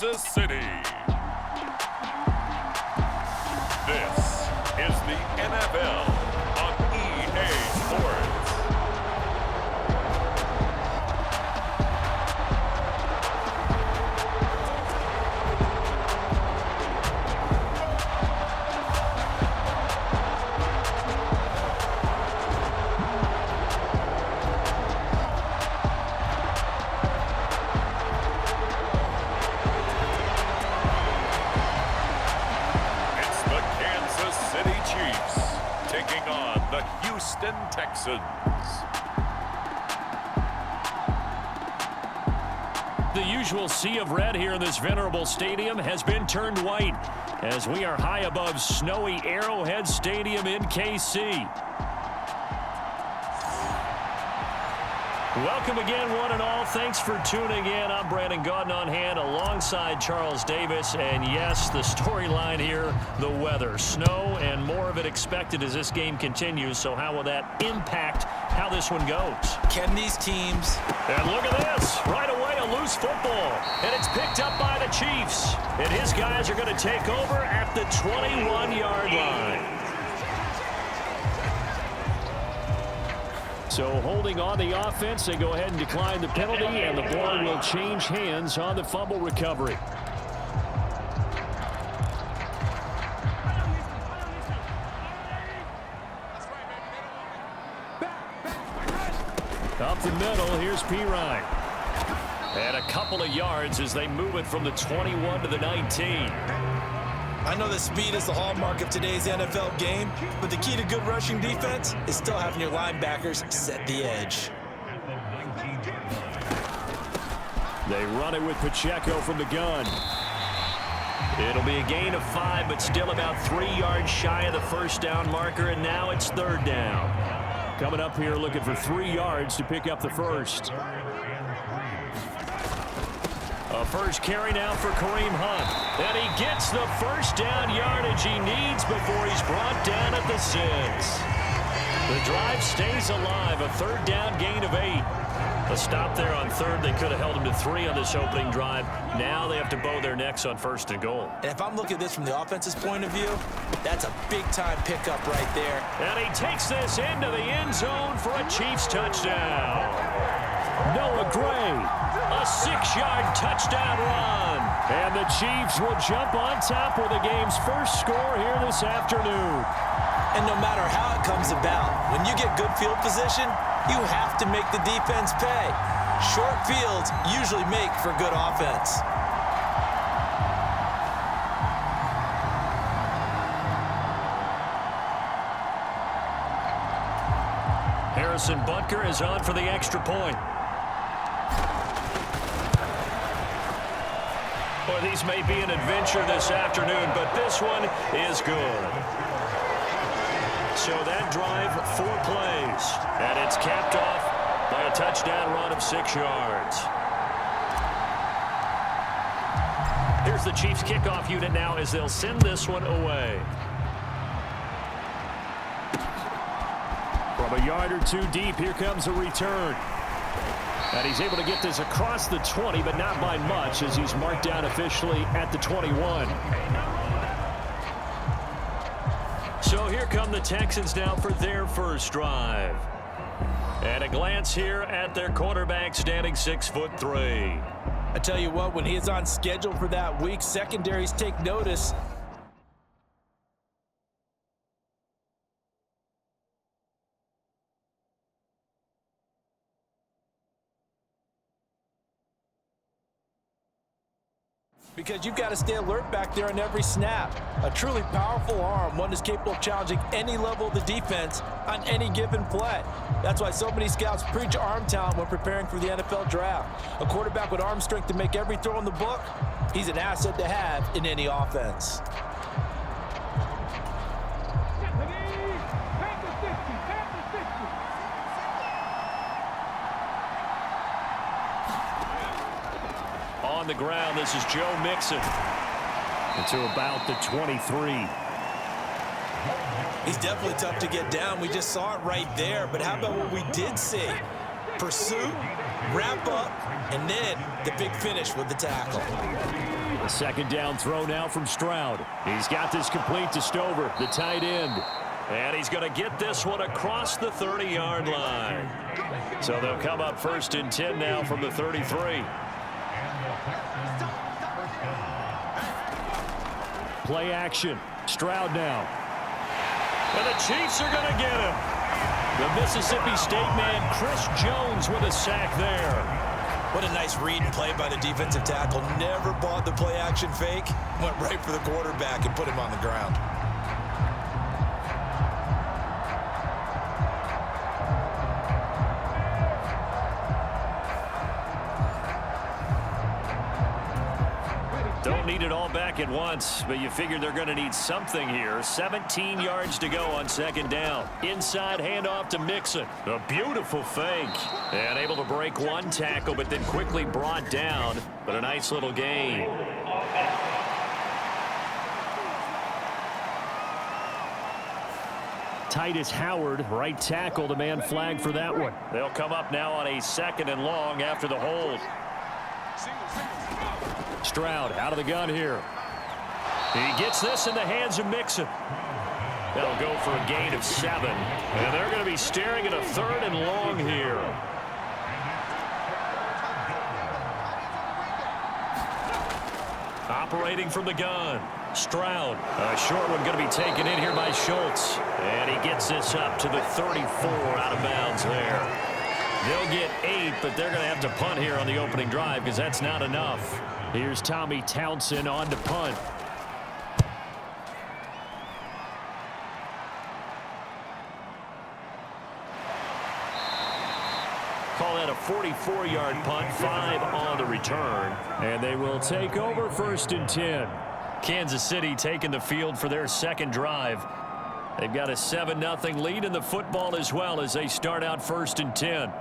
Kansas City. This is the NFL on EA Sports. Texans. The usual sea of red here in this venerable stadium has been turned white as we are high above snowy Arrowhead Stadium in KC. Welcome again, one and all. Thanks for tuning in. I'm Brandon Gaudin on hand alongside Charles Davis. And yes, the storyline here, the weather. Snow and more of it expected as this game continues. So how will that impact how this one goes? Can these teams... And look at this. Right away, a loose football. And it's picked up by the Chiefs. And his guys are going to take over at the 21-yard line. So holding on the offense, they go ahead and decline the penalty, and the ball will change hands on the fumble recovery. Up the middle, here's Pirine. And a couple of yards as they move it from the 21 to the 19. I know that speed is the hallmark of today's NFL game, but the key to good rushing defense is still having your linebackers set the edge. They run it with Pacheco from the gun. It'll be a gain of 5, but still about 3 yards shy of the first down marker, and now it's third down. Coming up here looking for 3 yards to pick up the first. A first carry now for Kareem Hunt. And he gets the first down yardage he needs before he's brought down at the 6. The drive stays alive, a third down gain of 8. A stop there on third. They could have held him to 3 on this opening drive. Now they have to bow their necks on first and goal. And if I'm looking at this from the offense's point of view, that's a big-time pickup right there. And he takes this into the end zone for a Chiefs touchdown. Noah Gray, a 6-yard touchdown run. And the Chiefs will jump on top with the game's first score here this afternoon. And no matter how it comes about, when you get good field position, you have to make the defense pay. Short fields usually make for good offense. Harrison Butker is on for the extra point. Well, these may be an adventure this afternoon, but this one is good. So that drive, 4 plays, and it's capped off by a touchdown run of 6 yards. Here's the Chiefs kickoff unit now as they'll send this one away. From a yard or 2 deep, here comes a return. And he's able to get this across the 20, but not by much as he's marked down officially at the 21. So here come the Texans now for their first drive. And a glance here at their quarterback standing 6'3". I tell you what, when he is on schedule for that week, secondaries take notice. Because you've got to stay alert back there on every snap. A truly powerful arm, one is capable of challenging any level of the defense on any given play. That's why so many scouts preach arm talent when preparing for the NFL draft. A quarterback with arm strength to make every throw in the book, he's an asset to have in any offense. On the ground, this is Joe Mixon into about the 23. He's definitely tough to get down. We just saw it right there. But how about what we did see? Pursuit, wrap up, and then the big finish with the tackle. A second down throw now from Stroud. He's got this complete to Stover, the tight end. And he's going to get this one across the 30-yard line. So they'll come up 1st and 10 now from the 33. Play action. Stroud now. And the Chiefs are going to get him. The Mississippi State man, Chris Jones, with a sack there. What a nice read and play by the defensive tackle. Never bought the play action fake. Went right for the quarterback and put him on the ground. Don't need it all back at once, but you figure they're going to need something here. 17 yards to go on 2nd down. Inside handoff to Mixon. A beautiful fake. And able to break one tackle, but then quickly brought down. But a nice little gain. Titus Howard, right tackle, the man flagged for that one. They'll come up now on a 2nd and long after the hold. Stroud out of the gun here. He gets this in the hands of Mixon. That'll go for a gain of 7. And they're going to be staring at a 3rd and long here. Operating from the gun. Stroud. A short one going to be taken in here by Schultz. And he gets this up to the 34 out of bounds there. They'll get 8, but they're going to have to punt here on the opening drive because that's not enough. Here's Tommy Townsend on to punt. Call that a 44-yard punt, 5 on the return. And they will take over 1st and 10. Kansas City taking the field for their 2nd drive. They've got a 7-0 lead in the football as well as they start out 1st and 10.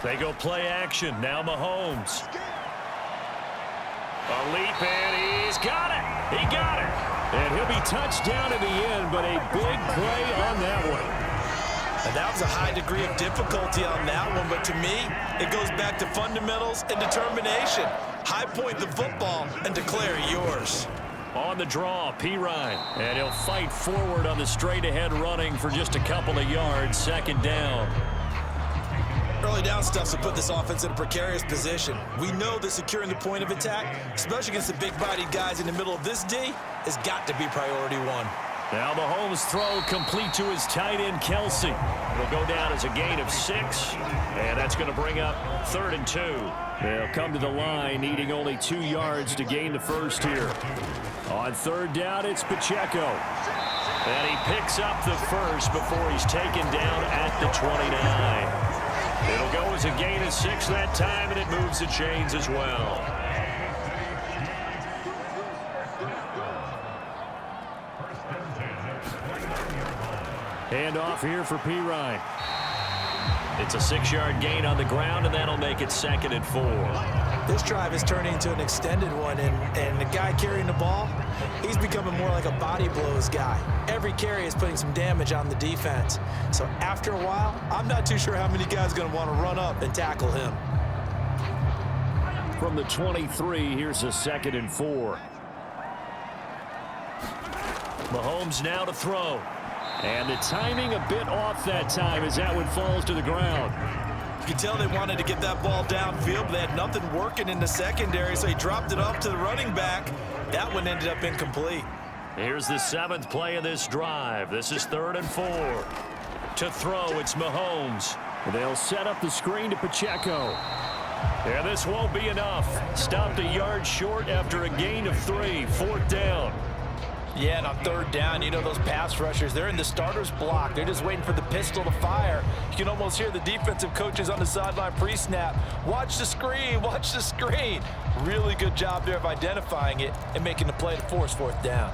They go play action. Now Mahomes. A leap, and he's got it. He got it. And he'll be touched down in the end, but a big play on that one. And that was a high degree of difficulty on that one, but to me, it goes back to fundamentals and determination. High point the football and declare it yours. On the draw, Pirine. And he'll fight forward on the straight-ahead running for just a couple of yards. 2nd down. Early down stuff will put this offense in a precarious position. We know that securing the point of attack, especially against the big-bodied guys in the middle of this D, has got to be priority 1. Now Mahomes' throw complete to his tight end, Kelsey. It'll go down as a gain of 6, and that's going to bring up 3rd and 2. They'll come to the line, needing only 2 yards to gain the first here. On 3rd down, it's Pacheco. And he picks up the first before he's taken down at the 29. It'll go as a gain of 6 that time, and it moves the chains as well. Hand off here for Pirine. It's a 6-yard gain on the ground, and that'll make it 2nd and 4. This drive is turning into an extended one, and the guy carrying the ball, he's becoming more like a body blows guy. Every carry is putting some damage on the defense. So after a while, I'm not too sure how many guys are going to want to run up and tackle him. From the 23, here's a 2nd and 4. Mahomes now to throw. And the timing a bit off that time as that one falls to the ground. You can tell they wanted to get that ball downfield, but they had nothing working in the secondary, so he dropped it off to the running back. That one ended up incomplete. Here's the 7th play of this drive. This is 3rd and 4. To throw, it's Mahomes. They'll set up the screen to Pacheco. And this won't be enough. Stopped a yard short after a gain of 3. 4th down. Yeah, and on 3rd down, you know those pass rushers, they're in the starter's block. They're just waiting for the pistol to fire. You can almost hear the defensive coaches on the sideline pre-snap. Watch the screen, watch the screen. Really good job there of identifying it and making the play to force 4th down.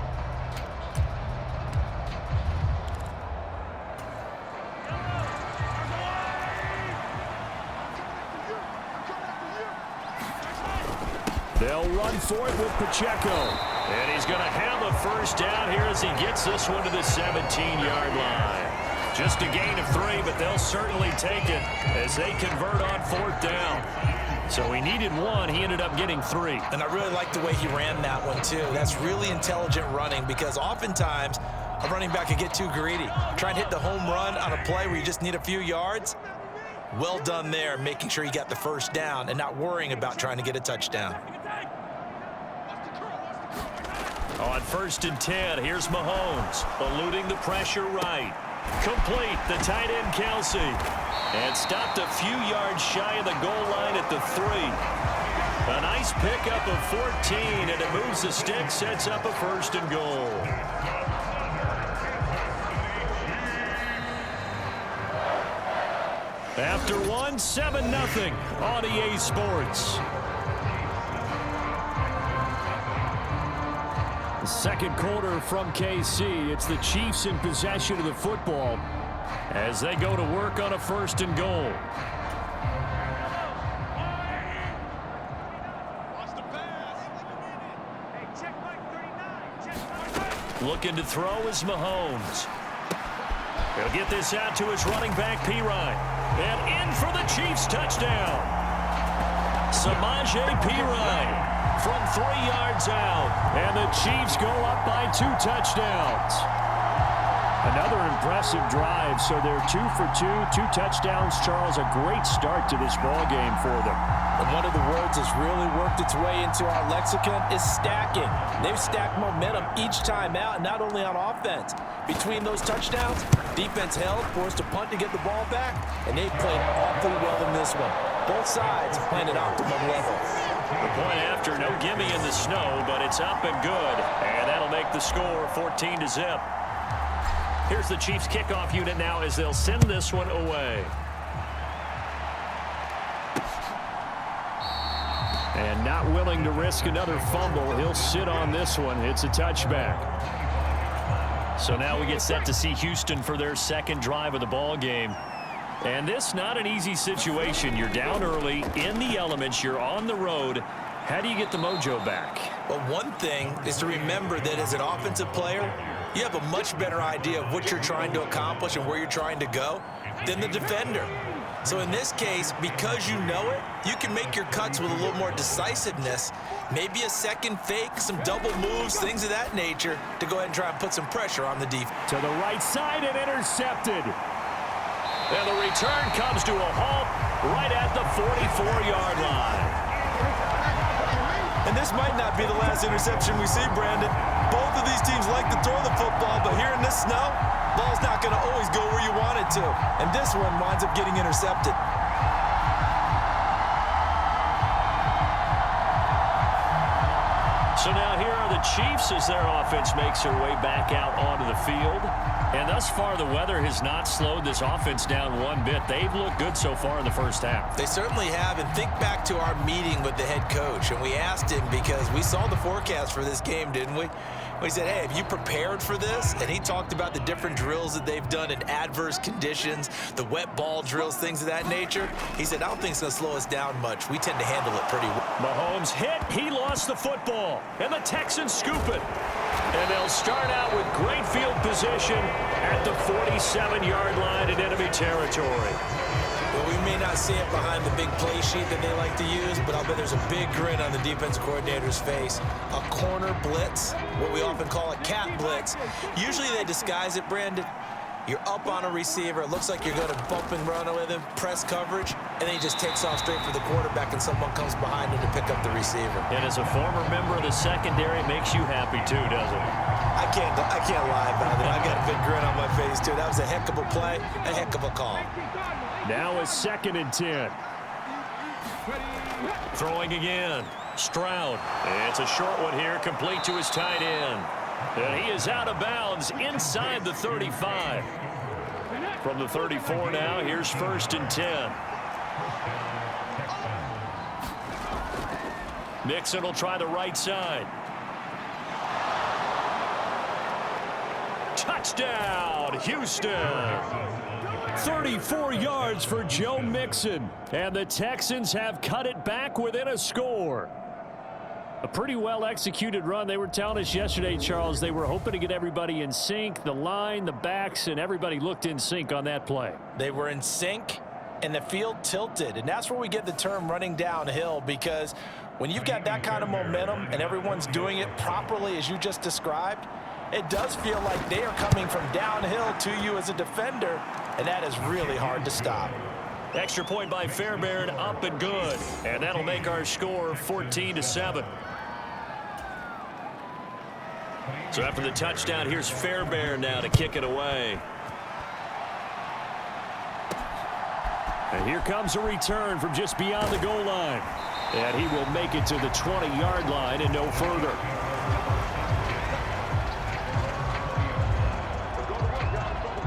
They'll run for it with Pacheco. And he's going to have a first down here as he gets this one to the 17-yard line. Just a gain of 3, but they'll certainly take it as they convert on 4th down. So he needed 1. He ended up getting 3. And I really like the way he ran that one, too. That's really intelligent running because oftentimes a running back can get too greedy. Try and hit the home run on a play where you just need a few yards. Well done there, making sure you got the first down and not worrying about trying to get a touchdown. On 1st and 10, here's Mahomes, eluding the pressure right. Complete, the tight end Kelsey. And stopped a few yards shy of the goal line at the 3. A nice pickup of 14, and it moves the stick, sets up a 1st and goal. After 1, 7-0 on EA Sports. The second quarter from KC. It's the Chiefs in possession of the football as they go to work on a 1st and goal. Looking to throw is Mahomes. He'll get this out to his running back, Pirine. And in for the Chiefs touchdown. Samaje Pirine from 3 yards out. And the Chiefs go up by 2 touchdowns. Another impressive drive, so they're 2 for 2, 2 touchdowns. Charles, a great start to this ball game for them. And one of the words that's really worked its way into our lexicon is stacking. They've stacked momentum each time out, not only on offense. Between those touchdowns, defense held, forced a punt to get the ball back, and they played awfully well in this one. Both sides playing at optimum level. The point after, no gimme in the snow, but it's up and good. And that'll make the score 14-0. Here's the Chiefs kickoff unit now as they'll send this one away. And not willing to risk another fumble, he'll sit on this one. It's a touchback. So now we get set to see Houston for their second drive of the ball game. And this not an easy situation. You're down early, in the elements, you're on the road. How do you get the mojo back? Well, one thing is to remember that as an offensive player, you have a much better idea of what you're trying to accomplish and where you're trying to go than the defender. So in this case, because you know it, you can make your cuts with a little more decisiveness, maybe a second fake, some double moves, things of that nature, to go ahead and try and put some pressure on the defense. To the right side and intercepted. And the return comes to a halt right at the 44-yard line. And this might not be the last interception we see, Brandon. Both of these teams like to throw the football, but here in this snow, ball's not going to always go where you want it to. And this one winds up getting intercepted. So now here are the Chiefs as their offense makes their way back out onto the field. And thus far, the weather has not slowed this offense down one bit. They've looked good so far in the first half. They certainly have. And think back to our meeting with the head coach. And we asked him because we saw the forecast for this game, didn't we? We said, hey, have you prepared for this? And he talked about the different drills that they've done in adverse conditions, the wet ball drills, things of that nature. He said, I don't think it's going to slow us down much. We tend to handle it pretty well. Mahomes hit. He lost the football. And the Texans scoop it. And they'll start out with great field position at the 47-yard line in enemy territory. Well, we may not see it behind the big play sheet that they like to use, but I'll bet there's a big grin on the defense coordinator's face. A corner blitz, what we often call a cat blitz. Usually they disguise it, Brandon. You're up on a receiver. It looks like you're going to bump and run with him, press coverage, and then he just takes off straight for the quarterback, and someone comes behind him to pick up the receiver. And as a former member of the secondary, it makes you happy too, doesn't it? I can't lie about it. I got a big grin on my face, too. That was a heck of a play, a heck of a call. Now it's 2nd and 10. Throwing again. Stroud. It's a short one here, complete to his tight end. And he is out of bounds inside the 35. From the 34 now, here's 1st and 10. Mixon will try the right side. Touchdown, Houston. 34 yards for Joe Mixon. And the Texans have cut it back within a score. A pretty well-executed run. They were telling us yesterday, Charles, they were hoping to get everybody in sync, the line, the backs, and everybody looked in sync on that play. They were in sync, and the field tilted. And that's where we get the term running downhill, because when you've got that kind of momentum and everyone's doing it properly as you just described, it does feel like they are coming from downhill to you as a defender, and that is really hard to stop. Extra point by Fairbairn, up and good. And that'll make our score 14-7. So after the touchdown, here's Fairbairn now to kick it away. And here comes a return from just beyond the goal line. And he will make it to the 20-yard line and no further.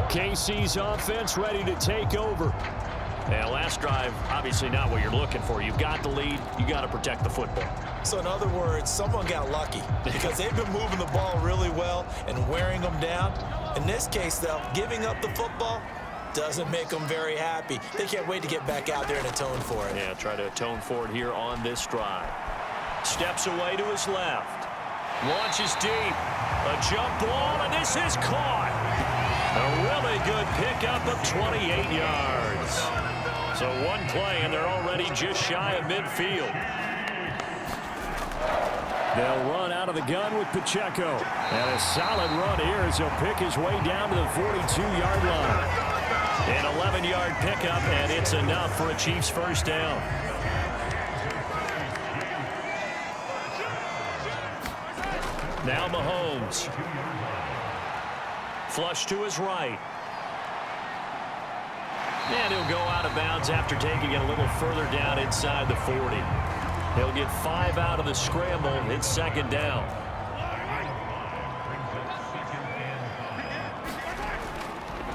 KC's offense ready to take over. And last drive, obviously not what you're looking for. You've got the lead. You got to protect the football. So in other words, someone got lucky because they've been moving the ball really well and wearing them down. In this case, though, giving up the football doesn't make them very happy. They can't wait to get back out there and atone for it. Yeah, try to atone for it here on this drive. Steps away to his left. Launches deep. A jump ball, and this is caught. A really good pickup of 28 yards. So one play, and they're already just shy of midfield. They'll run out of the gun with Pacheco. And a solid run here as he'll pick his way down to the 42-yard line. An 11-yard pickup, and it's enough for a Chiefs first down. Now Mahomes. Flush to his right. And he'll go out of bounds after taking it a little further down inside the 40. He'll get 5 out of the scramble. It's second down.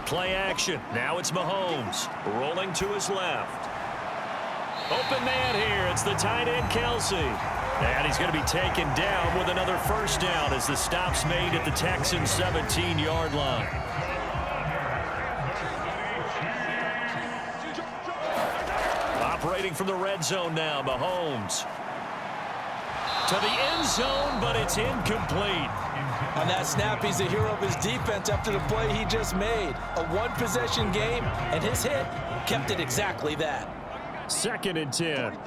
Play action. Now it's Mahomes. Rolling to his left. Open man here. It's the tight end, Kelsey. And he's going to be taken down with another first down as the stop's made at the Texans' 17-yard line. Operating from the red zone now, Mahomes. To the end zone, but it's incomplete. On that snap, he's a hero of his defense after the play he just made. A one-possession game, and his hit kept it exactly that. 2nd and 10.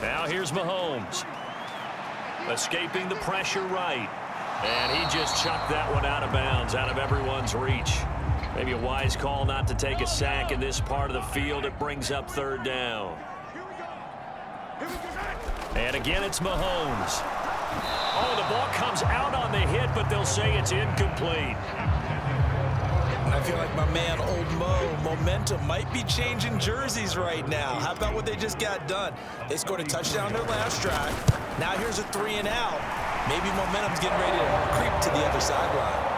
Now here's Mahomes. Escaping the pressure right. And he just chucked that one out of bounds, out of everyone's reach. Maybe a wise call not to take a sack in this part of the field. It brings up 3rd down. And again, it's Mahomes. Oh, the ball comes out on the hit, but they'll say it's incomplete. I feel like my man, Old Mo, momentum might be changing jerseys right now. How about what they just got done? They scored a touchdown their last drive. Now here's a 3 and out. Maybe momentum's getting ready to creep to the other sideline.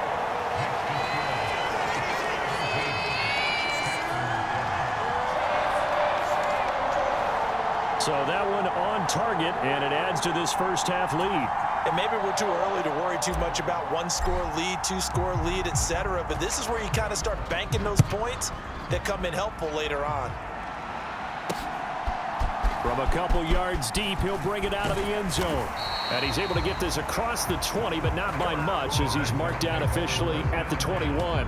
So that one on target, and it adds to this first half lead. And maybe we're too early to worry too much about 1-score lead, 2-score lead, etc. But this is where you kind of start banking those points that come in helpful later on. From a couple yards deep, he'll bring it out of the end zone. And he's able to get this across the 20, but not by much, as he's marked down officially at the 21.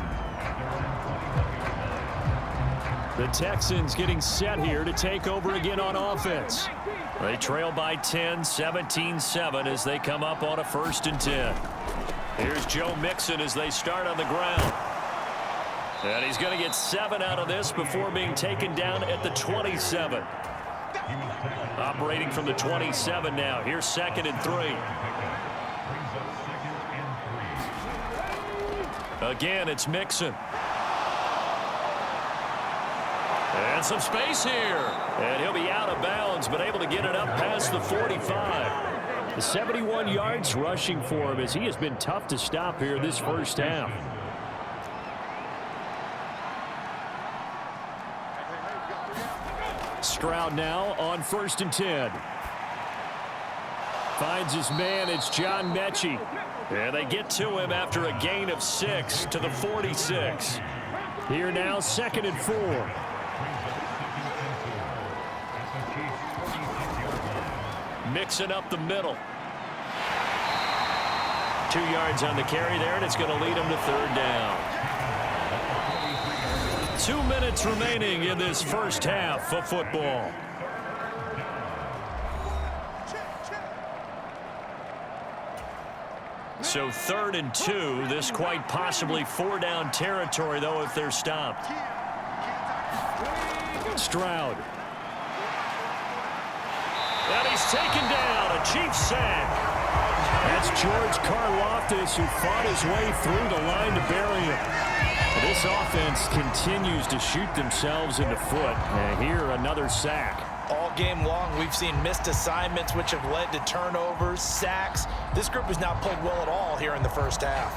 The Texans getting set here to take over again on offense. They trail by 10, 17-7 as they come up on a 1st and 10. Here's Joe Mixon as they start on the ground. And he's going to get 7 out of this before being taken down at the 27. Operating from the 27 now. Here's 2nd and 3. Again, it's Mixon. And some space here. And he'll be out of bounds, but able to get it up past the 45. The 71 yards rushing for him as he has been tough to stop here this first half. Stroud now on 1st and 10. Finds his man. It's John Mechie. And they get to him after a gain of 6 to the 46. Here now, 2nd and 4. Mixing up the middle. 2 yards on the carry there, and it's going to lead him to third down. 2 minutes remaining in this first half of football. So 3rd and 2. This quite possibly 4-down territory, though, if they're stopped. Stroud. And he's taken down. A Chiefs sack. That's George Karlaftis, who fought his way through the line to bury him. This offense continues to shoot themselves in the foot. And here, another sack. All game long, we've seen missed assignments, which have led to turnovers, sacks. This group has not played well at all here in the first half.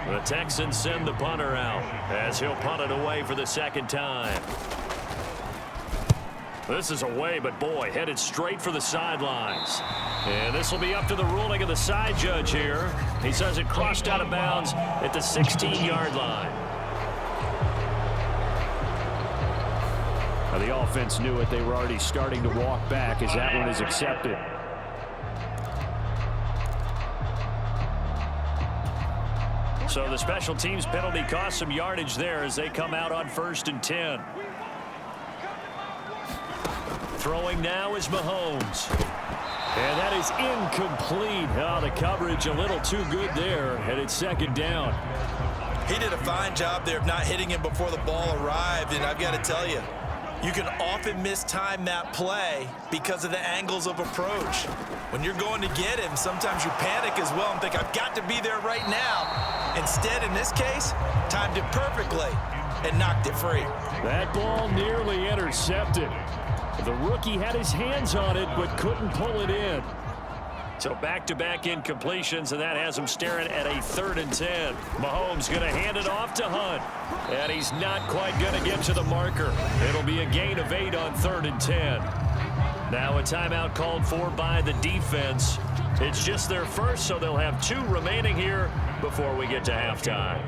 The Texans send the punter out as he'll punt it away for the second time. This is away, but boy, headed straight for the sidelines. And this will be up to the ruling of the side judge here. He says it crossed out of bounds at the 16-yard line. Now, the offense knew it. They were already starting to walk back as that one is accepted. So the special teams penalty cost some yardage there as they come out on 1st and 10. Throwing now is Mahomes. And that is incomplete. Oh, the coverage a little too good there, and it's 2nd down. He did a fine job there of not hitting him before the ball arrived, and I've got to tell you, you can often mistime that play because of the angles of approach. When you're going to get him, sometimes you panic as well and think, I've got to be there right now. Instead, in this case, timed it perfectly and knocked it free. That ball nearly intercepted. The rookie had his hands on it but couldn't pull it in. So back-to-back incompletions, and that has him staring at a 3rd and 10. Mahomes going to hand it off to Hunt. And he's not quite going to get to the marker. It'll be a gain of 8 on 3rd and 10. Now a timeout called for by the defense. It's just their first, so they'll have 2 remaining here before we get to halftime.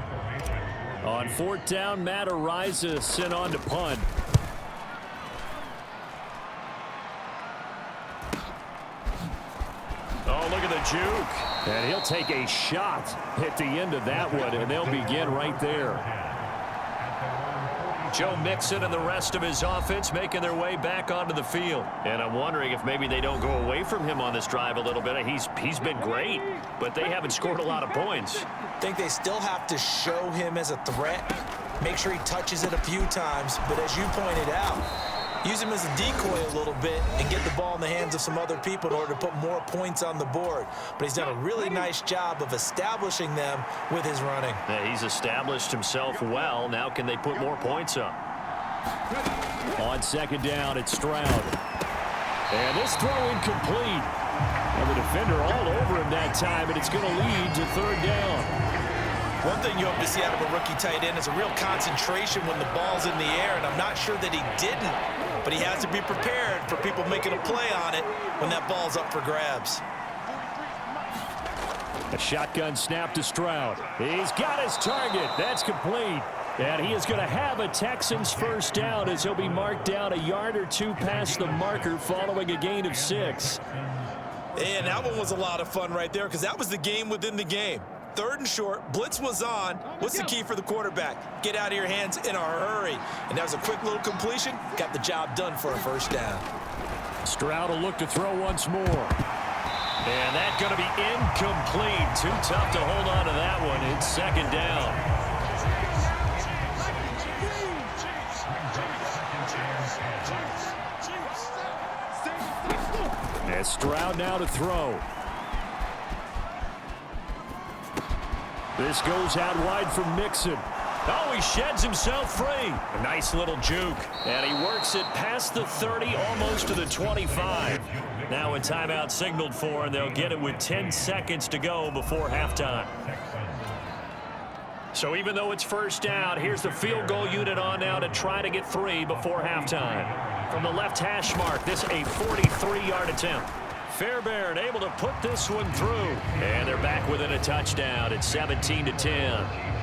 On 4th down, Matt Araiza sent on to punt. Oh, look at the juke. And he'll take a shot at the end of that one, and they'll begin right there. Joe Mixon and the rest of his offense making their way back onto the field. And I'm wondering if maybe they don't go away from him on this drive a little bit. He's been great, but they haven't scored a lot of points. I think they still have to show him as a threat. Make sure he touches it a few times, but as you pointed out, use him as a decoy a little bit and get the ball in the hands of some other people in order to put more points on the board. But he's done a really nice job of establishing them with his running. Yeah, he's established himself well. Now can they put more points up? On 2nd down, it's Stroud. And this throw incomplete. And the defender all over him that time, and it's going to lead to 3rd down. One thing you hope to see out of a rookie tight end is a real concentration when the ball's in the air, and I'm not sure that he didn't, but he has to be prepared for people making a play on it when that ball's up for grabs. A shotgun snap to Stroud. He's got his target. That's complete. And he is going to have a Texans 1st down as he'll be marked down a yard or 2 past the marker following a gain of 6. And that one was a lot of fun right there because that was the game within the game. 3rd and short, blitz was on. What's the key for the quarterback? Get out of your hands in a hurry. And that was a quick little completion. Got the job done for a 1st down. Stroud will look to throw once more. And that's going to be incomplete. Too tough to hold on to that one. It's 2nd down. And Stroud now to throw. This goes out wide for Mixon. Oh, he sheds himself free. A nice little juke. And he works it past the 30, almost to the 25. Now a timeout signaled for, and they'll get it with 10 seconds to go before halftime. So even though it's 1st down, here's the field goal unit on now to try to get 3 before halftime. From the left hash mark, this a 43-yard attempt. Fairbairn able to put this one through. And they're back within a touchdown. It's 17-10.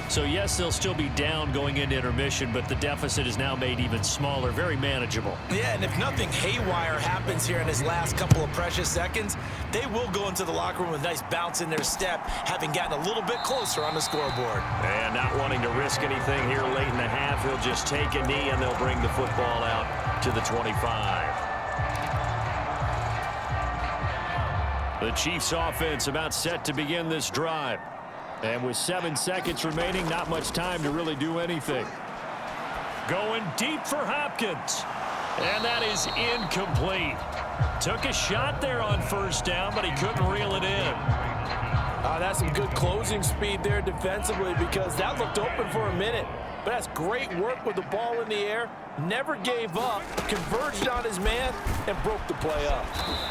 So, yes, they'll still be down going into intermission, but the deficit is now made even smaller, very manageable. Yeah, and if nothing haywire happens here in his last couple of precious seconds, they will go into the locker room with a nice bounce in their step, having gotten a little bit closer on the scoreboard. And not wanting to risk anything here late in the half, he'll just take a knee, and they'll bring the football out to the 25. The Chiefs offense about set to begin this drive. And with 7 seconds remaining, not much time to really do anything. Going deep for Hopkins. And that is incomplete. Took a shot there on first down, but he couldn't reel it in. That's some good closing speed there defensively, because that looked open for a minute. But that's great work with the ball in the air. Never gave up, converged on his man, and broke the play up.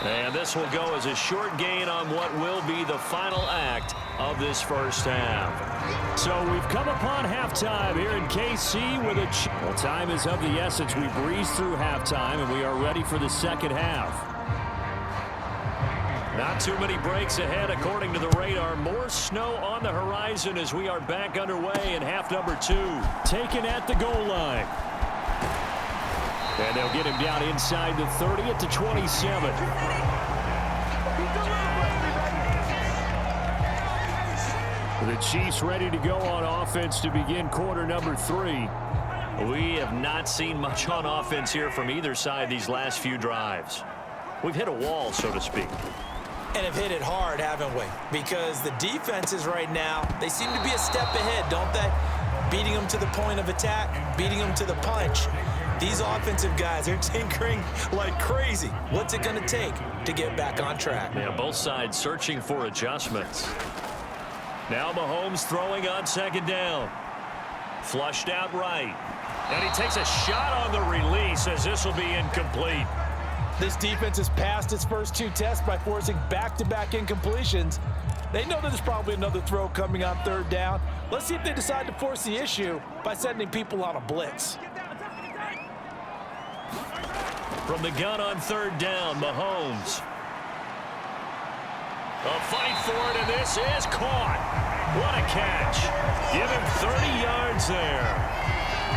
And this will go as a short gain on what will be the final act of this first half. So we've come upon halftime here in KC with well, time is of the essence. We breezed through halftime, and we are ready for the second half. Not too many breaks ahead according to the radar. More snow on the horizon as we are back underway in half number 2. Taken at the goal line. And they'll get him down inside the 30 at the 27. The Chiefs ready to go on offense to begin quarter number 3. We have not seen much on offense here from either side these last few drives. We've hit a wall, so to speak. And have hit it hard, haven't we? Because the defenses right now, they seem to be a step ahead, don't they? Beating them to the point of attack, beating them to the punch. These offensive guys are tinkering like crazy. What's it going to take to get back on track? Yeah, both sides searching for adjustments. Now Mahomes throwing on second down. Flushed out right. And he takes a shot on the release as this will be incomplete. This defense has passed its first 2 tests by forcing back-to-back incompletions. They know that there's probably another throw coming on third down. Let's see if they decide to force the issue by sending people on a blitz. From the gun on third down, Mahomes. A fight for it, and this is caught. What a catch. Give him 30 yards there.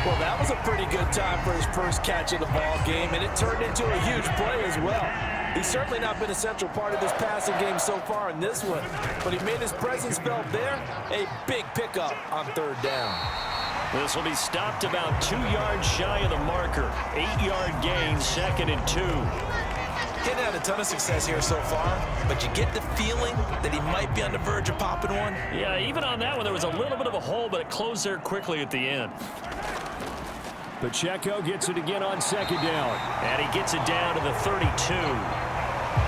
Well, that was a pretty good time for his first catch of the ball game, and it turned into a huge play as well. He's certainly not been a central part of this passing game so far in this one, but he made his presence felt there. A big pickup on third down. This will be stopped about 2 yards shy of the marker. 8-yard gain, 2nd and 2. He's had a ton of success here so far, but you get the feeling that he might be on the verge of popping one. Yeah, even on that one, there was a little bit of a hole, but it closed there quickly at the end. Pacheco gets it again on second down. And he gets it down to the 32.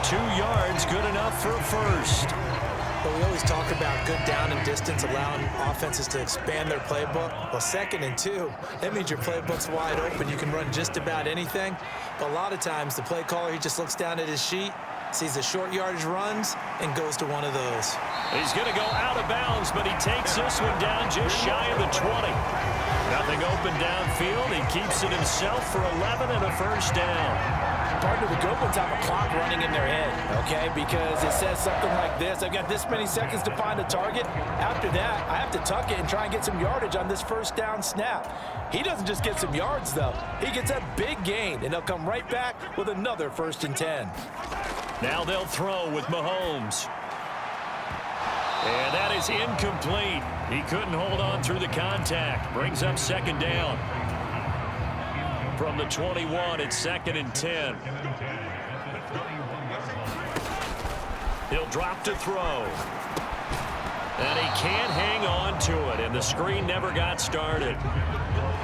2 yards, good enough for a first. But we always talk about good down and distance, allowing offenses to expand their playbook. Well, 2nd and 2, that means your playbook's wide open. You can run just about anything. But a lot of times, the play caller, he just looks down at his sheet, sees the short yardage runs, and goes to one of those. He's going to go out of bounds, but he takes this one down just shy of the 20. Nothing open downfield. He keeps it himself for 11 and a first down. Part of the good ones have a clock running in their head, okay? Because it says something like this. I've got this many seconds to find a target. After that, I have to tuck it and try and get some yardage on this first down snap. He doesn't just get some yards, though. He gets a big gain, and he'll come right back with another 1st and 10. Now they'll throw with Mahomes. And that is incomplete. He couldn't hold on through the contact. Brings up 2nd down. From the 21, it's 2nd and 10. He'll drop to throw. And he can't hang on to it, and the screen never got started.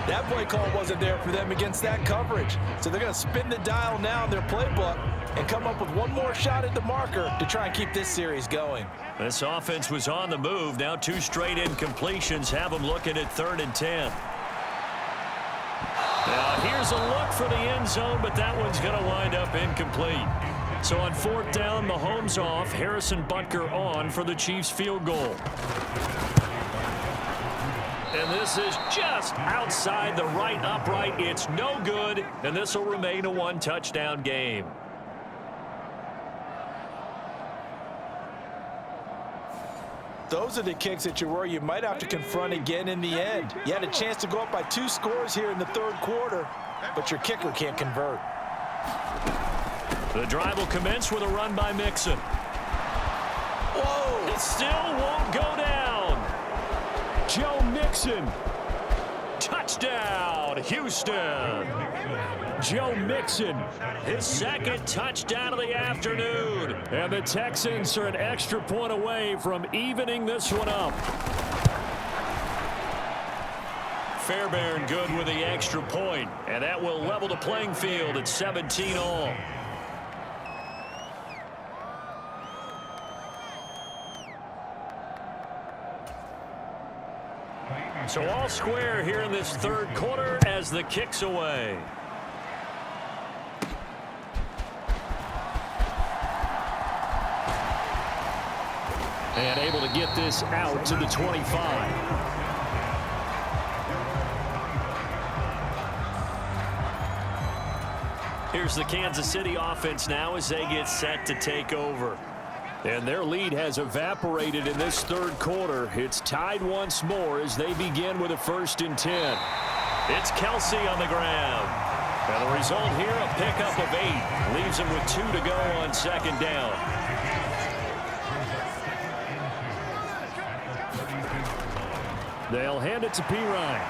That play call wasn't there for them against that coverage. So they're going to spin the dial now in their playbook and come up with one more shot at the marker to try and keep this series going. This offense was on the move. Now 2 straight incompletions have them looking at 3rd and 10. Now here's a look for the end zone, but that one's going to wind up incomplete. So on 4th down, Mahomes off, Harrison Butker on for the Chiefs field goal. And this is just outside the right upright. It's no good, and this will remain a one-touchdown game. Those are the kicks that you worry you might have to confront again in the end. You had a chance to go up by 2 scores here in the third quarter, but your kicker can't convert. The drive will commence with a run by Mixon. Whoa! It still won't go down. Joe Mixon. Touchdown, Houston. Joe Mixon, his second touchdown of the afternoon. And the Texans are an extra point away from evening this one up. Fairbairn good with the extra point, and that will level the playing field at 17 all. So all square here in this third quarter as the kick's away. And able to get this out to the 25. Here's the Kansas City offense now as they get set to take over. And their lead has evaporated in this third quarter. It's tied once more as they begin with a 1st and 10. It's Kelsey on the ground. And the result here, a pickup of 8. Leaves them with 2 to go on 2nd down. They'll hand it to Pirine.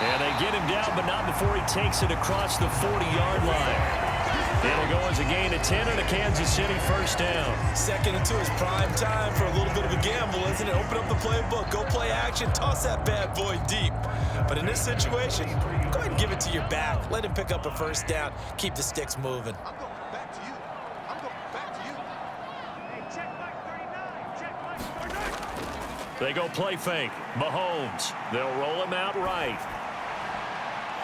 And they get him down, but not before he takes it across the 40-yard line. It'll go as a gain of 10 and a Kansas City 1st down. 2nd and 2 is prime time for a little bit of a gamble, isn't it? Open up the playbook, go play action, toss that bad boy deep. But in this situation, go ahead and give it to your back. Let him pick up a 1st down. Keep the sticks moving. I'm going back to you. I'm going back to you. Hey, check Mike 39. Check Mike 39. They go play fake. Mahomes. They'll roll him out right.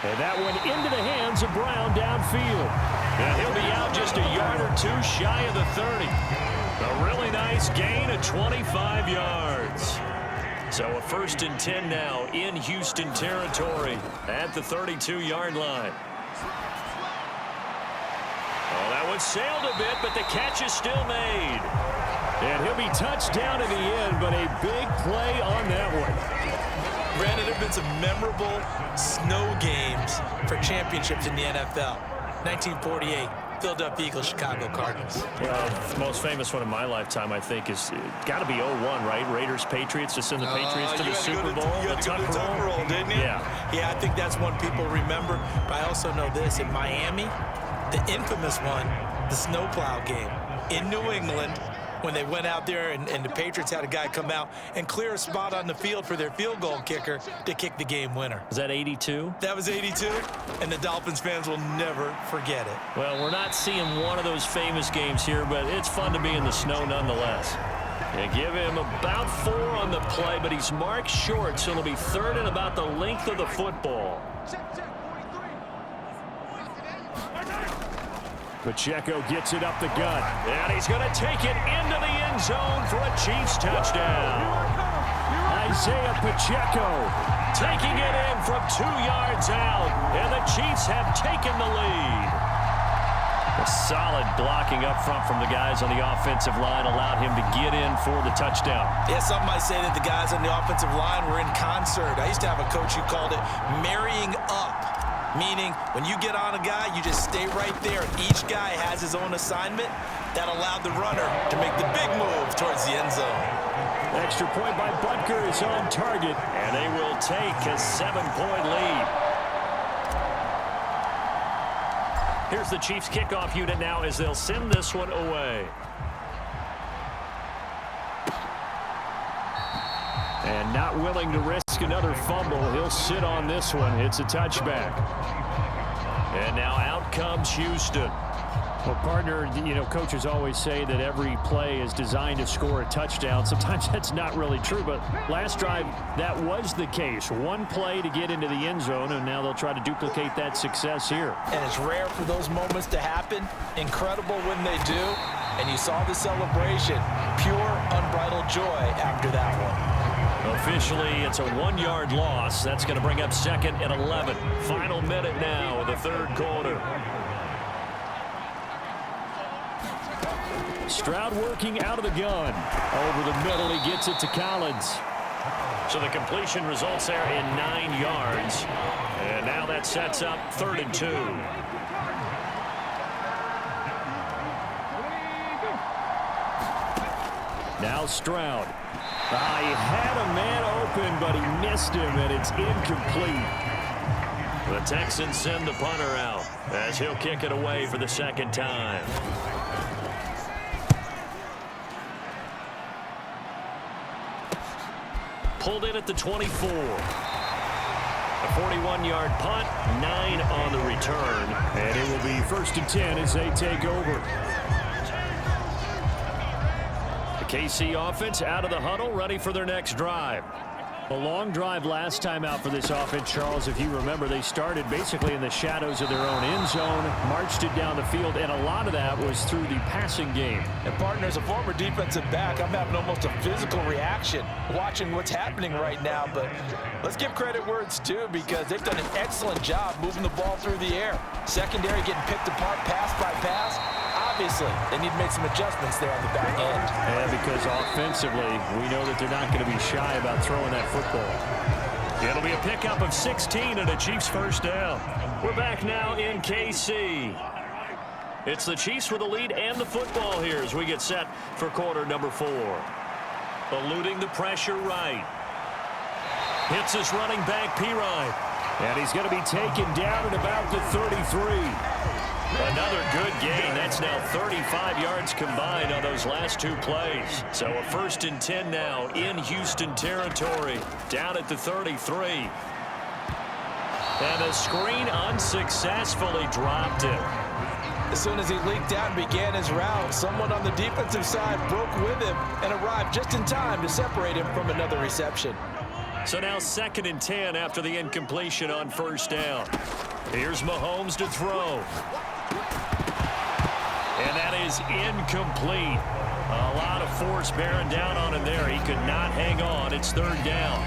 And that one into the hands of Brown downfield. And he'll be out just a yard or 2 shy of the 30. A really nice gain of 25 yards. So a 1st and 10 now in Houston territory at the 32-yard line. Oh, that one sailed a bit, but the catch is still made. And he'll be touched down in the end, but a big play on that one. Granted, there have been some memorable snow games for championships in the NFL. 1948, Philadelphia Eagles, Chicago Cardinals. Well, the most famous one in my lifetime, I think, is got to be 01, right? Raiders, Patriots, to send the Patriots to the Super Bowl. You had to go to the Tuck roll, didn't you? Yeah, I think that's one people remember. But I also know this. In Miami, the infamous one, the snowplow game in New England, when they went out there and the Patriots had a guy come out and clear a spot on the field for their field goal kicker to kick the game winner. Was that 82? That was 82, and the Dolphins fans will never forget it. Well, we're not seeing one of those famous games here, but it's fun to be in the snow nonetheless. They give him about 4 on the play, but he's marked short, so it'll be 3rd and about the length of the football. Pacheco gets it up the gut, and he's going to take it into the end zone for a Chiefs touchdown. Isaiah Pacheco taking it in from 2 yards out, and the Chiefs have taken the lead. A solid blocking up front from the guys on the offensive line allowed him to get in for the touchdown. Yeah, some might say that the guys on the offensive line were in concert. I used to have a coach who called it marrying up. Meaning, when you get on a guy, you just stay right there. Each guy has his own assignment. That allowed the runner to make the big move towards the end zone. Extra point by Butker is on target, and they will take a 7-point lead. Here's the Chiefs kickoff unit now as they'll send this one away. And not willing to risk another fumble. He'll sit on this one. It's a touchback. And now out comes Houston. Well, partner, you know, coaches always say that every play is designed to score a touchdown. Sometimes that's not really true, but last drive, that was the case. One play to get into the end zone, and now they'll try to duplicate that success here. And it's rare for those moments to happen. Incredible when they do. And you saw the celebration. Pure, unbridled joy after that one. Officially, it's a 1-yard loss. That's going to bring up 2nd and 11. Final minute now of the third quarter. Stroud working out of the gun. Over the middle, he gets it to Collins. So the completion results there in 9 yards. And now that sets up 3rd and 2. Now Stroud. He had a man open, but he missed him, and it's incomplete. The Texans send the punter out as he'll kick it away for the 2nd time. Pulled in at the 24. A 41-yard punt, 9 on the return. And it will be 1st and 10 as they take over. KC offense out of the huddle, ready for their next drive. A long drive last time out for this offense, Charles. If you remember, they started basically in the shadows of their own end zone, marched it down the field, and a lot of that was through the passing game. And partner, as a former defensive back, I'm having almost a physical reaction watching what's happening right now. But let's give credit where it's due, because they've done an excellent job moving the ball through the air. Secondary getting picked apart pass by pass. Obviously, they need to make some adjustments there on the back end. And because offensively, we know that they're not going to be shy about throwing that football. It'll be a pickup of 16 and a Chiefs first down. We're back now in KC. It's the Chiefs with the lead and the football here as we get set for quarter number 4. Eluding the pressure right. Hits his running back, Pirine. And he's going to be taken down at about the 33. Another good gain. That's now 35 yards combined on those last 2 plays. So a 1st and 10 now in Houston territory, down at the 33. And the screen unsuccessfully dropped it. As soon as he leaked out and began his route, someone on the defensive side broke with him and arrived just in time to separate him from another reception. So now 2nd and 10 after the incompletion on 1st down. Here's Mahomes to throw. And that is incomplete. A lot of force bearing down on him there. He could not hang on. It's 3rd down.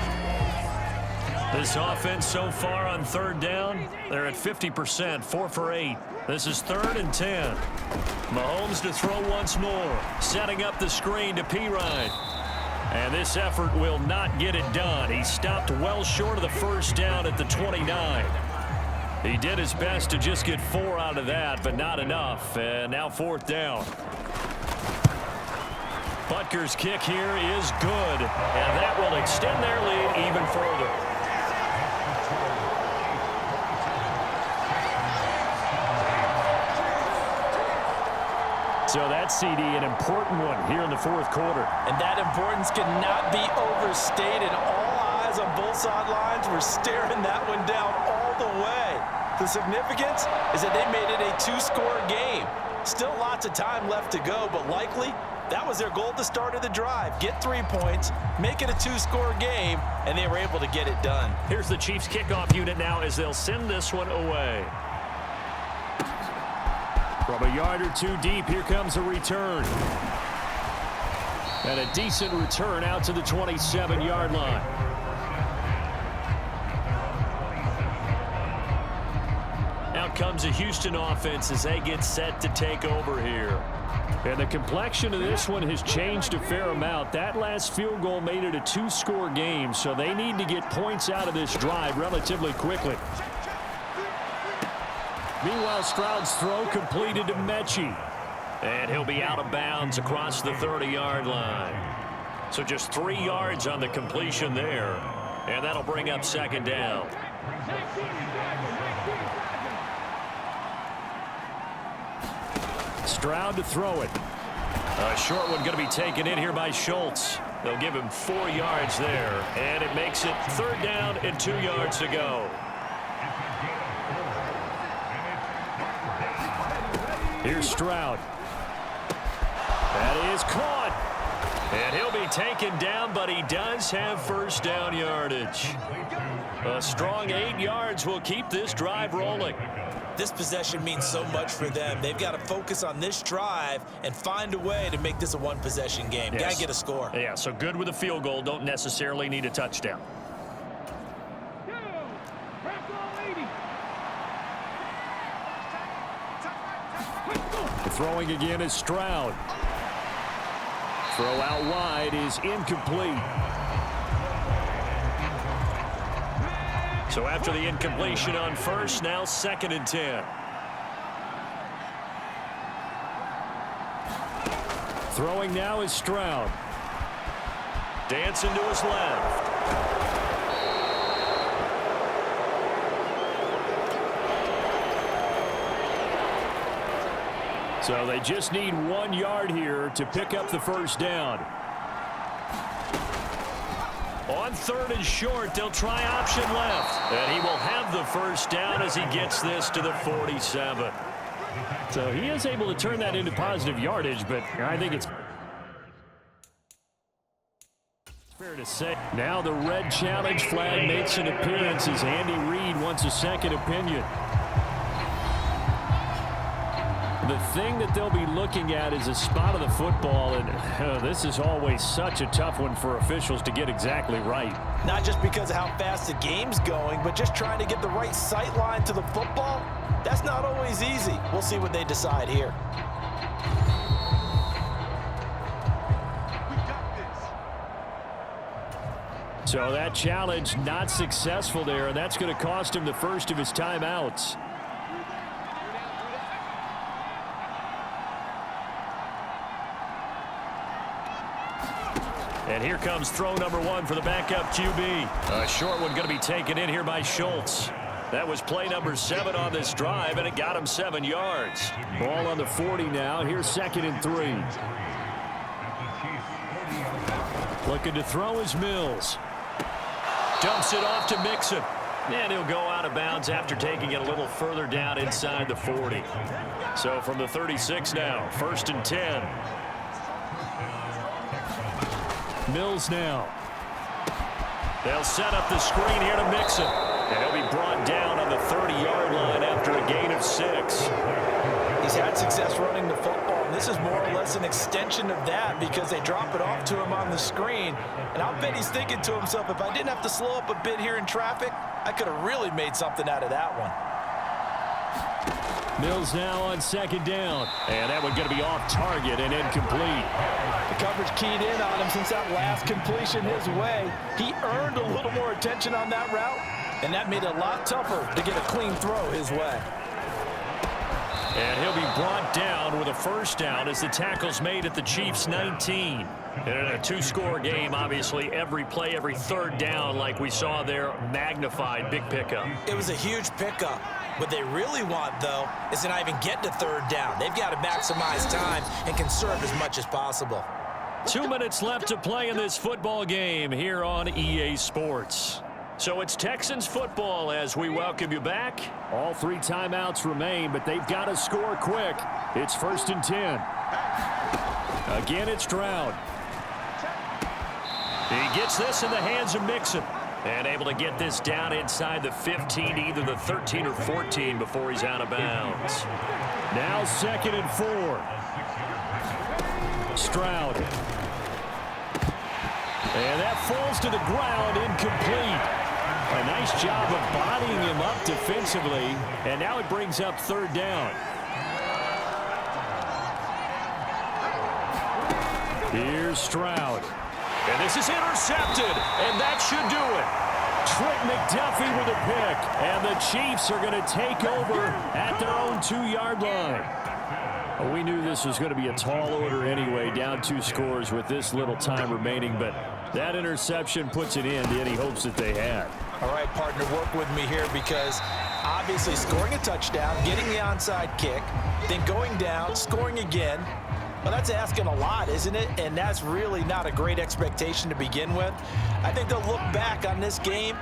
This offense so far on 3rd down, they're at 50%, 4 for 8. This is 3rd and 10. Mahomes to throw once more, setting up the screen to Pirine. And this effort will not get it done. He stopped well short of the 1st down at the 29. He did his best to just get 4 out of that, but not enough. And now 4th down. Butker's kick here is good, and that will extend their lead even further. So that CD, an important one here in the 4th quarter. And that importance cannot be overstated. All eyes on both sidelines were staring that one down all the way. The significance is that they made it a 2-score game. Still lots of time left to go, but likely that was their goal at the start of the drive. Get 3 points, make it a 2-score game, and they were able to get it done. Here's the Chiefs kickoff unit now as they'll send this one away. From a yard or 2 deep, here comes a return. And a decent return out to the 27-yard line. Out comes a Houston offense as they get set to take over here. And the complexion of this one has changed a fair amount. That last field goal made it a 2-score game, so they need to get points out of this drive relatively quickly. Meanwhile, Stroud's throw completed to Mechie. And he'll be out of bounds across the 30-yard line. So just 3 yards on the completion there. And that'll bring up 2nd down. Stroud to throw it. A short one going to be taken in here by Schultz. They'll give him 4 yards there. And it makes it 3rd down and 2 yards to go. Here's Stroud. That is caught. And he'll be taken down, but he does have 1st down yardage. A strong 8 yards will keep this drive rolling. This possession means so much for them. They've got to focus on this drive and find a way to make this a one-possession game. Yes. Got to get a score. Yeah, so good with a field goal. Don't necessarily need a touchdown. Throwing again is Stroud. Throw out wide is incomplete. So after the incompletion on first, now 2nd and 10. Throwing now is Stroud. Dancing to his left. So they just need 1 yard here to pick up the first down. On 3rd and short, they'll try option left. And he will have the first down as he gets this to the 47. So he is able to turn that into positive yardage, but I think it's fair to say. Now the red challenge flag makes an appearance as Andy Reid wants a second opinion. The thing that they'll be looking at is a spot of the football, and this is always such a tough one for officials to get exactly right. Not just because of how fast the game's going, but just trying to get the right sight line to the football. That's not always easy. We'll see what they decide here. We got this. So that challenge not successful there, and that's going to cost him the first of his timeouts. And here comes throw number 1 for the backup QB. A short one going to be taken in here by Schultz. That was play number 7 on this drive, and it got him 7 yards. Ball on the 40 now. Here's 2nd and 3. Looking to throw is Mills. Dumps it off to Mixon. And he'll go out of bounds after taking it a little further down inside the 40. So from the 36 now, 1st and 10. Mills now. They'll set up the screen here to Mixon. And he'll be brought down on the 30-yard line after a gain of 6. He's had success running the football, and this is more or less an extension of that because they drop it off to him on the screen. And I'll bet he's thinking to himself, if I didn't have to slow up a bit here in traffic, I could have really made something out of that one. Mills now on 2nd down. And that one going to be off target and incomplete. The coverage keyed in on him since that last completion his way. He earned a little more attention on that route, and that made it a lot tougher to get a clean throw his way. And he'll be brought down with a first down as the tackle's made at the Chiefs' 19. And in a 2-score game, obviously, every play, every 3rd down, like we saw there, magnified, big pickup. It was a huge pickup. What they really want, though, is to not even get to 3rd down. They've got to maximize time and conserve as much as possible. 2 minutes left to play in this football game here on EA Sports. So it's Texans football as we welcome you back. All 3 timeouts remain, but they've got to score quick. It's 1st and 10. Again, it's Stroud. He gets this in the hands of Mixon. And able to get this down inside the 15, either the 13 or 14 before he's out of bounds. Now 2nd and 4. Stroud. And that falls to the ground, incomplete. A nice job of bodying him up defensively. And now it brings up 3rd down. Here's Stroud. And this is intercepted, and that should do it. Trent McDuffie with a pick, and the Chiefs are going to take over at their own 2-yard line. Well, we knew this was going to be a tall order anyway, down 2 scores with this little time remaining, but that interception puts an end to any hopes that they had. All right, partner, work with me here because obviously scoring a touchdown, getting the onside kick, then going down, scoring again. Well, that's asking a lot, isn't it? And that's really not a great expectation to begin with. I think they'll look back on this game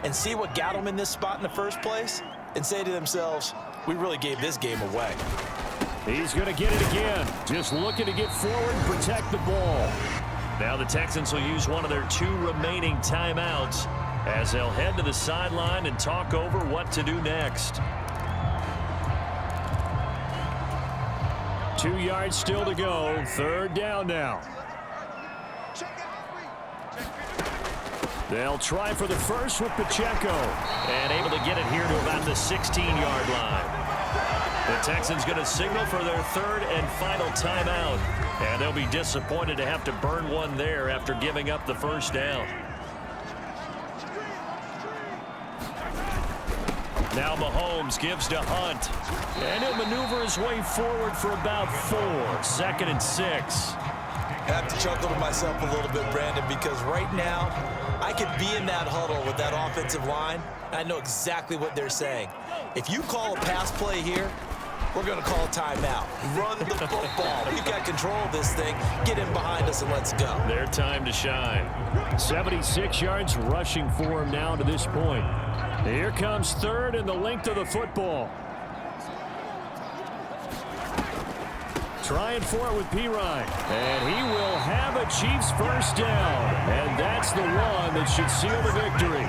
and see what got them in this spot in the first place and say to themselves, we really gave this game away. He's going to get it again. Just looking to get forward and protect the ball. Now the Texans will use one of their 2 remaining timeouts as they'll head to the sideline and talk over what to do next. 2 yards still to go. Third down now. They'll try for the first with Pacheco. And able to get it here to about the 16-yard line. The Texans going to signal for their third and final timeout. And they'll be disappointed to have to burn one there after giving up the first down. Now Mahomes gives to Hunt. And he'll maneuver his way forward for about 4. 2nd and 6. I have to chuckle to myself a little bit, Brandon, because right now I could be in that huddle with that offensive line. I know exactly what they're saying. If you call a pass play here, we're going to call a timeout. Run the football. We've got control of this thing. Get in behind us and let's go. Their time to shine. 76 yards rushing for him now to this point. Here comes third and the length of the football. Trying for it with Pirine. And he will have a Chiefs first down. And that's the one that should seal the victory.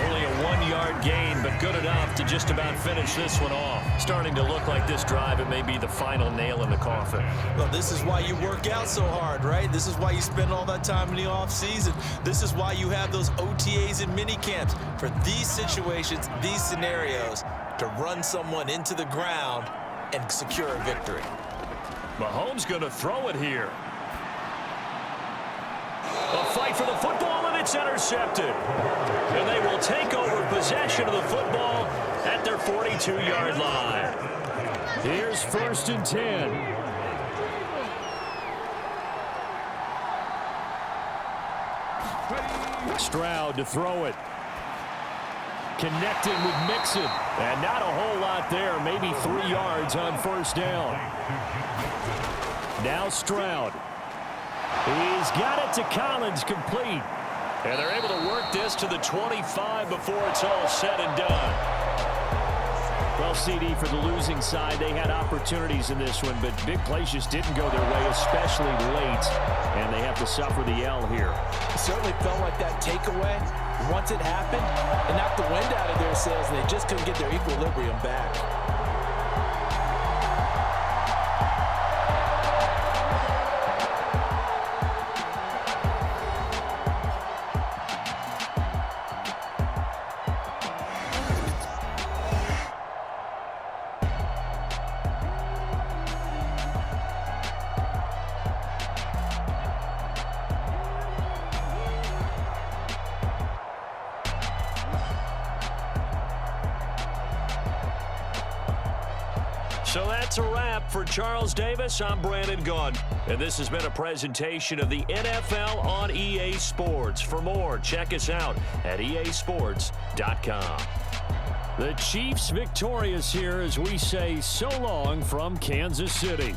Only a 1-yard gain, but good enough to just about finish this one off. Starting to look like this drive, it may be the final nail in the coffin. Well, this is why you work out so hard, right? This is why you spend all that time in the offseason. This is why you have those OTAs and mini camps. For these situations, these scenarios, to run someone into the ground and secure a victory. Mahomes going to throw it here. A fight for the football, and it's intercepted. And they will take over possession of the football at their 42-yard line. Here's 1st and 10. Stroud to throw it. Connecting with Mixon. And not a whole lot there. Maybe 3 yards on first down. Now Stroud. He's got it to Collins, complete. And they're able to work this to the 25 before it's all said and done. Well, CD, for the losing side, they had opportunities in this one, but big plays just didn't go their way, especially late. And they have to suffer the L here. It certainly felt like that takeaway, once it happened, it knocked the wind out of their sails, and they just couldn't get their equilibrium back. So that's a wrap for Charles Davis. I'm Brandon Gunn. And this has been a presentation of the NFL on EA Sports. For more, check us out at easports.com. The Chiefs victorious here as we say so long from Kansas City.